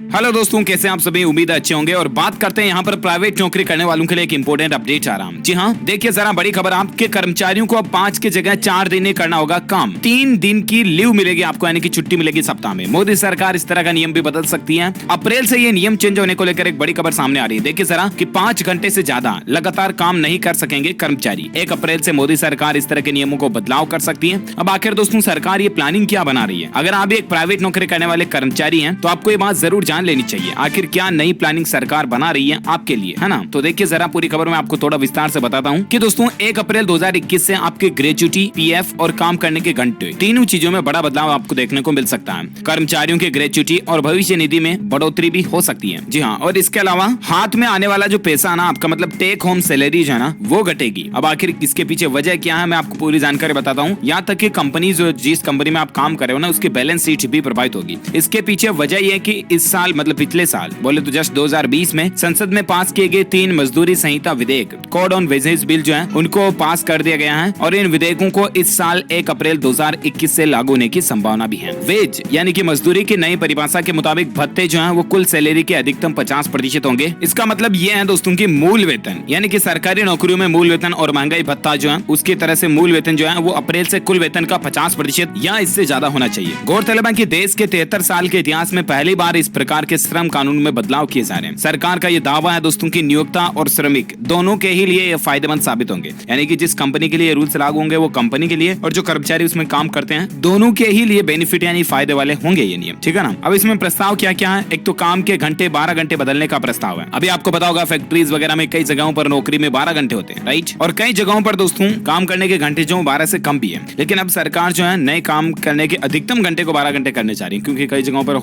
Hello दोस्तों, कैसे आप सभी? उम्मीद है अच्छे होंगे। और बात करते हैं यहाँ पर प्राइवेट नौकरी करने वालों के लिए एक इंपॉर्टेंट अपडेट आ रहा हूँ। जी हाँ, देखिए जरा बड़ी खबर, आपके कर्मचारियों को अब 5 की जगह 4 दिन ही करना होगा काम। 3 दिन की लीव मिलेगी आपको, यानी कि छुट्टी मिलेगी सप्ताह में। मोदी सरकार इस तरह का नियम भी बदल सकती है। अप्रैल से ये नियम चेंज होने को लेकर एक बड़ी खबर सामने आ रही है। देखिए जरा कि 5 घंटे से ज्यादा लगातार काम नहीं कर सकेंगे कर्मचारी। 1 अप्रैल से मोदी सरकार इस तरह के नियमों को बदलाव कर सकती है। अब आखिर दोस्तों सरकार ये प्लानिंग क्या बना रही है? अगर आप एक प्राइवेट नौकरी करने वाले कर्मचारी हैं तो आपको ये बात जरूर जान लेनी चाहिए। आखिर क्या नई प्लानिंग सरकार बना रही है आपके लिए, है ना? तो देखिए जरा पूरी खबर में आपको थोड़ा विस्तार से बताता हूँ कि दोस्तों 1 अप्रैल 2021 से आपके ग्रेच्युटी, पीएफ और काम करने के घंटे, तीनों चीजों में बड़ा बदलाव आपको देखने को मिल सकता है। कर्मचारियों के ग्रेच्युटी और भविष्य निधि में बढ़ोतरी भी हो सकती है। जी हाँ, और इसके अलावा हाथ में आने वाला जो पैसा ना आपका, मतलब टेक होम सैलरी जो है ना, वो घटेगी। अब आखिर इसके पीछे वजह क्या है, मैं आपको पूरी जानकारी बताता हूँ। यहाँ तक कि कंपनी जो जिस कंपनी में आप काम कर रहे हो ना, उसकी बैलेंस शीट भी प्रभावित होगी। इसके पीछे वजह यह है कि इस साल, मतलब पिछले साल बोले तो जस्ट 2020 में संसद में पास किए गए 3 मजदूरी संहिता विधेयक, कोड ऑन वेजेस बिल जो है, उनको पास कर दिया गया है। और इन विधेयकों को इस साल 1 अप्रैल 2021 से लागू होने की संभावना भी है। वेज यानी कि मजदूरी की नई परिभाषा के मुताबिक भत्ते जो है वो कुल सैलरी के अधिकतम 50% होंगे। इसका मतलब ये है दोस्तों की मूल वेतन, यानी कि सरकारी नौकरियों में मूल वेतन और महंगाई भत्ता जो है उसकी तरह से मूल वेतन जो है वो अप्रैल से कुल वेतन का 50% या इससे ज्यादा होना चाहिए। गौरतलब है कि देश के 73 साल के इतिहास में पहली बार इस प्रकार के श्रम कानून में बदलाव किए जा रहे हैं। सरकार का ये दावा है दोस्तों की नियोक्ता और श्रमिक दोनों के ही लिए ये फायदेमंद साबित होंगे। यानी कि जिस कंपनी के लिए रूल्स लागू होंगे वो कंपनी के लिए, और जो कर्मचारी उसमें काम करते हैं दोनों के ही लिए बेनिफिट यानी फायदे वाले होंगे ये नियम, ठीक है ना? अब इसमें प्रस्ताव क्या क्या है? एक तो काम के घंटे 12 घंटे बदलने का प्रस्ताव है। अभी आपको पता होगा फैक्ट्रीज वगैरह में कई जगहों पर नौकरी में 12 घंटे होते हैं, राइट? और कई जगहों पर दोस्तों काम करने के घंटे जो 12 से कम भी है। लेकिन अब सरकार जो है नए काम करने के अधिकतम घंटे को 12 घंटे करने जा रही है, क्योंकि कई जगहों पर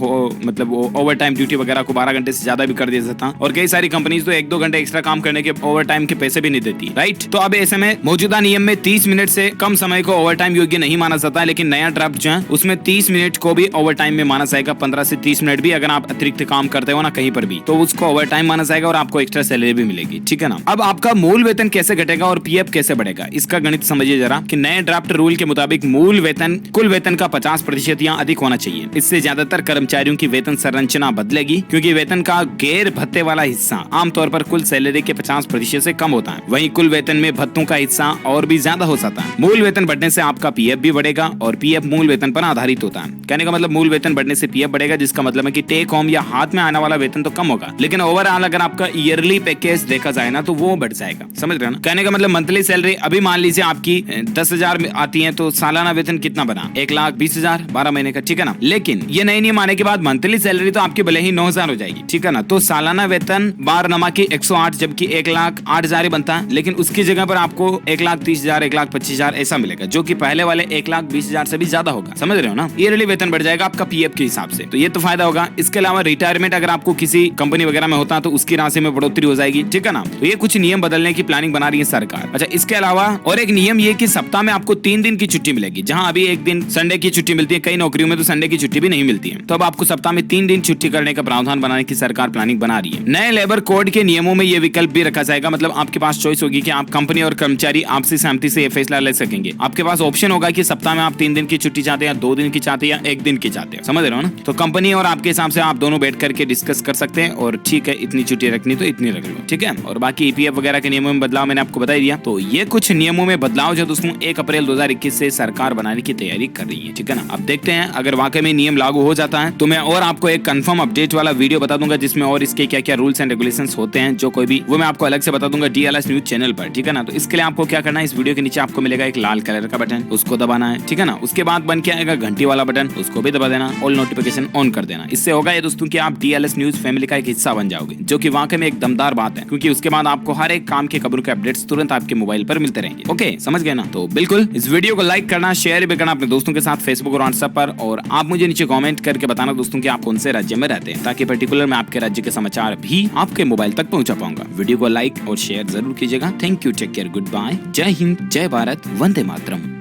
मतलब ओवर टाइम ड्यूटी वगैरह को 12 घंटे से ज्यादा भी कर दिया जाता। और कई सारी कंपनीज तो 1-2 घंटे एक्स्ट्रा काम करने के ओवर टाइम के पैसे भी नहीं देती, राइट? तो अब ऐसे में मौजूदा नियम में 30 मिनट से कम समय को ओवर टाइम योग्य नहीं माना जाता है। लेकिन नया ड्राफ्ट जो है उसमें 30 मिनट को भी ओवर टाइम में माना जाएगा। 15 से 30 मिनट भी अगर आप अतिरिक्त काम करते हो ना कहीं पर भी, तो उसको ओवर टाइम माना जाएगा और आपको एक्स्ट्रा सैलरी भी मिलेगी, ठीक है ना? अब आपका मूल वेतन कैसे घटेगा और पीएफ कैसे बढ़ेगा, इसका गणित समझिए जरा कि नए ड्राफ्ट रूल के मुताबिक मूल वेतन कुल वेतन का 50% या अधिक होना चाहिए। इससे ज्यादातर कर्मचारियों की वेतन संरचना बदलेगी, क्योंकि वेतन का गैर भत्ते वाला हिस्सा आमतौर पर कुल सैलरी के 50% से कम होता है। वहीं कुल वेतन में भत्तों का हिस्सा और भी ज्यादा हो सकता है। मूल वेतन बढ़ने से आपका पीएफ भी बढ़ेगा, और पीएफ मूल वेतन पर आधारित होता है। कहने का मतलब मूल वेतन बढ़ने से पीएफ बढ़ेगा, जिसका मतलब है कि टेक होम या हाथ में आने वाला वेतन तो कम होगा, लेकिन ओवरऑल अगर आपका ईयरली पैकेज देखा जाए ना तो वो बढ़ जाएगा। समझ रहे हो ना? कहने का मतलब मंथली सैलरी अभी मान लीजिए आपकी 10,000 आती है, तो सालाना वेतन कितना बना? 1,20,000 12 महीने का, ठीक है ना? लेकिन ये नए नियम आने के बाद मंथली सैलरी तो आपकी भले ही 9,000 हो जाएगी, ठीक है ना? तो सालाना वेतन 12 नमा की 108, जबकि 1,08,000 बनता है। लेकिन उसकी जगह पर आपको 1,30,000 1,25,000 ऐसा मिलेगा, जो कि पहले वाले 1,20,000 से भी ज्यादा होगा। समझ रहे हो ना? ईयरली वेतन बढ़ जाएगा आपका पीएफ के हिसाब से, तो ये तो फायदा होगा। इसके अलावा रिटायरमेंट अगर आपको किसी कंपनी वगैरह में होता है तो उसकी राशि में बढ़ोतरी हो जाएगी, ठीक है ना? तो ये कुछ नियम बदलने की प्लानिंग बना रही है सरकार। अच्छा, इसके अलावा और एक नियम ये कि सप्ताह में आपको 3 दिन की छुट्टी मिलेगी, जहां अभी 1 दिन संडे की छुट्टी मिलती है। कई नौकरियों में तो संडे की छुट्टी भी नहीं मिलती है। तो अब आपको सप्ताह में 3 दिन छुट्टी करने का प्रावधान बनाने की सरकार प्लानिंग बना रही है। नए लेबर कोड के नियमों में ये विकल्प भी रखा जाएगा, मतलब आपके पास चॉइस होगी कि आप कंपनी और कर्मचारी आपसी सहमति से ये फैसला ले सकेंगे। आपके पास ऑप्शन होगा कि सप्ताह में आप 3 दिन की छुट्टी चाहते हैं, 2 दिन की चाहते हैं या 1 दिन की चाहते हैं। समझ रहे हो ना? तो कंपनी और आपके हिसाब से आप दोनों बैठ करके डिस्कस कर सकते हैं, और ठीक है इतनी छुट्टी रखनी तो इतनी रख लो, ठीक है? और बाकी ईपीएफ वगैरह के नियमों में बदलाव मैंने आपको बता दिया। तो ये कुछ नियमों में बदलाव जो दोस्तों 1 अप्रैल 2021 से सरकार बनाने की तैयारी कर रही है, ठीक है ना? अब देखते हैं अगर वाकई में नियम लागू हो जाता है तो मैं और आपको एक कंफर्म अपडेट वाला वीडियो बता दूंगा, जिसमें और इसके क्या क्या रूल्स एंड रेगुलेशंस होते हैं, जो कोई भी वो मैं आपको अलग से बता दूंगा DLS न्यूज चैनल पर, ठीक है ना? तो इसके लिए आपको क्या करना है, इस वीडियो के नीचे आपको मिलेगा एक लाल कलर का बटन, उसको दबाना है, ठीक है ना? उसके बाद बन के आएगा घंटी वाला बटन, उसको भी दबा देना, ऑल नोटिफिकेशन ऑन कर देना। इससे होगा ये दोस्तों कि आप DLS न्यूज फैमिली का एक हिस्सा बन जाओगे, जो कि वाकई में एक दमदार बात है, क्योंकि उसके बाद आपको हर एक काम की खबरों के अपडेट्स तुरंत आपके मोबाइल पर मिलते रहेंगे। ओके, समझ गए ना? तो बिल्कुल इस वीडियो को लाइक करना, शेयर भी करना अपने दोस्तों के साथ फेसबुक और व्हाट्सएप पर, और आप मुझे नीचे कमेंट करके बताना दोस्तों कि आप कौन से राज्य में रहते हैं, ताकि पर्टिकुलर मैं आपके राज्य के समाचार भी आपके मोबाइल तक पहुंचा पाऊंगा। वीडियो को लाइक और शेयर जरूर कीजिएगा। Thank you, take care, good bye, जय हिंद, जय भारत, वंदे मातरम।